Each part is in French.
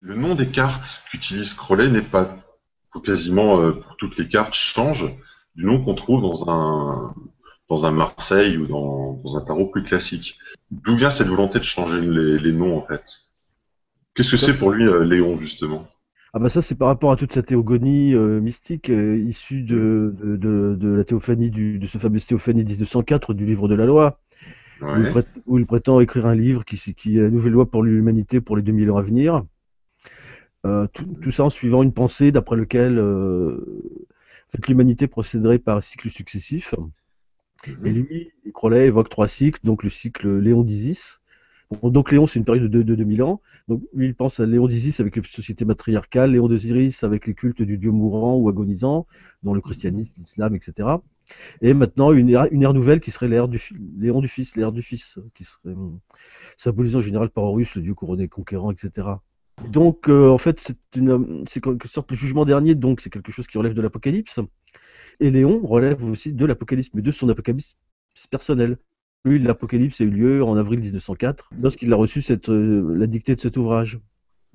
Le nom des cartes qu'utilise Crowley n'est pas quasiment pour toutes les cartes change du nom qu'on trouve dans un Marseille ou dans un tarot plus classique. D'où vient cette volonté de changer les noms en fait? Qu'est-ce que c'est pour lui Léon justement? Ah bah ça c'est par rapport à toute sa théogonie mystique issue de la théophanie de ce fameux théophanie 1904 du livre de la loi, Ouais. où il prétend écrire un livre qui est la nouvelle loi pour l'humanité pour les 2000 ans à venir. Tout ça en suivant une pensée d'après lequel en fait, l'humanité procéderait par cycles successifs. Et Mhm. lui, Crowley évoque trois cycles, donc le cycle Léon d'Isis. Bon, donc Léon, c'est une période de 2000 ans. Donc lui, il pense à Léon d'Isis avec les sociétés matriarcales, Léon d'Osiris avec les cultes du dieu mourant ou agonisant, dont le christianisme, l'islam, etc. Et maintenant, une ère nouvelle qui serait Léon du Fils, l'ère du Fils, qui serait symbolisé en général par Horus, le dieu couronné conquérant, etc. Et donc, en fait, c'est quelque sorte le jugement dernier, donc c'est quelque chose qui relève de l'Apocalypse. Et Léon relève aussi de l'Apocalypse, mais de son Apocalypse personnel. Lui, l'Apocalypse a eu lieu en avril 1904, lorsqu'il a reçu la dictée de cet ouvrage.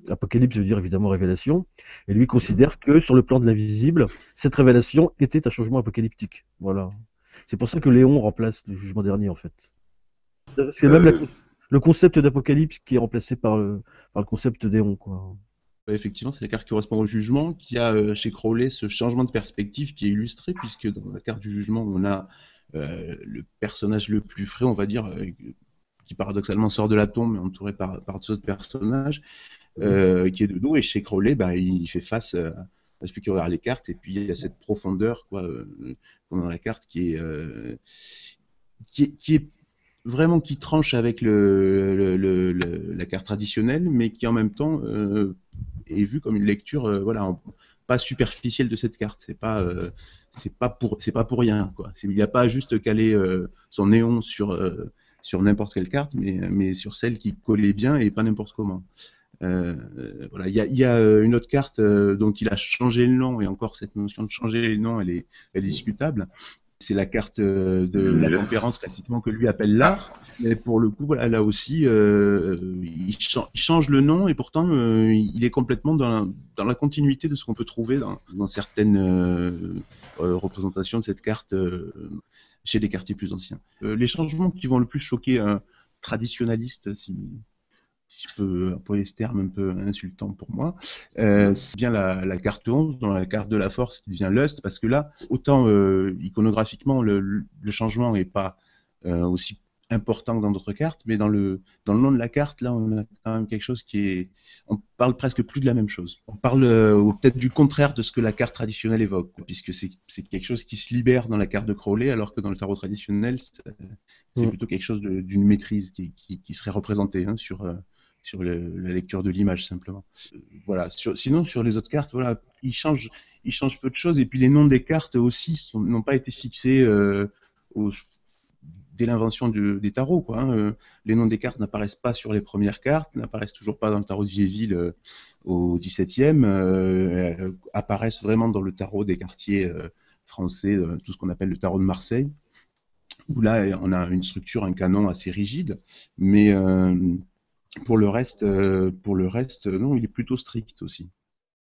Apocalypse veut dire évidemment révélation, et lui Mhm. considère que sur le plan de l'invisible, cette révélation était un changement apocalyptique. Voilà. C'est pour ça que Léon remplace le jugement dernier, en fait. C'est même Euh, le concept d'apocalypse qui est remplacé par le concept d'éon, quoi. Effectivement, c'est la carte qui correspond au jugement, qui a chez Crowley ce changement de perspective qui est illustré, puisque dans la carte du jugement, on a le personnage le plus frais, on va dire, qui paradoxalement sort de la tombe, mais entouré par d'autres personnages, qui est de dos, et chez Crowley, bah, il fait face à celui qui regarde les cartes, et puis il y a cette profondeur quoi, dans la carte qui est vraiment qui tranche avec la carte traditionnelle, mais qui en même temps est vue comme une lecture voilà, pas superficielle de cette carte. C'est pas pour rien. Quoi. Il n'a pas juste calé son néon sur n'importe quelle carte, mais sur celle qui collait bien et pas n'importe comment. Voilà, il y a une autre carte dont il a changé le nom, et encore cette notion de changer les noms, elle est discutable. C'est la carte de la l'univers. tempérance classiquement que lui appelle Ah, l'art. Mais pour le coup, voilà, là aussi, il change le nom et pourtant il est complètement dans la continuité de ce qu'on peut trouver dans certaines représentations de cette carte chez des quartiers plus anciens. Les changements qui vont le plus choquer un traditionnaliste, si je peux employer ce terme un peu insultant pour moi, c'est bien la carte 11, dans la carte de la force qui devient Lust, parce que là, autant iconographiquement, le changement n'est pas aussi important que dans d'autres cartes, mais dans le nom de la carte, là, on a quand même quelque chose qui est... On parle presque plus de la même chose. On parle ou peut-être du contraire de ce que la carte traditionnelle évoque, puisque c'est quelque chose qui se libère dans la carte de Crowley, alors que dans le tarot traditionnel, c'est Mm. plutôt quelque chose d'une maîtrise qui serait représentée hein, sur la lecture de l'image simplement. Voilà. Sinon sur les autres cartes, voilà, ils changent peu de choses et puis les noms des cartes aussi n'ont pas été fixés au, dès l'invention des tarots. Quoi, hein. Les noms des cartes n'apparaissent pas sur les premières cartes, n'apparaissent toujours pas dans le tarot de Vieilleville au XVIIe, apparaissent vraiment dans le tarot des quartiers français, tout ce qu'on appelle le tarot de Marseille, où là on a une structure, un canon assez rigide, mais pour le reste, non, il est plutôt strict aussi.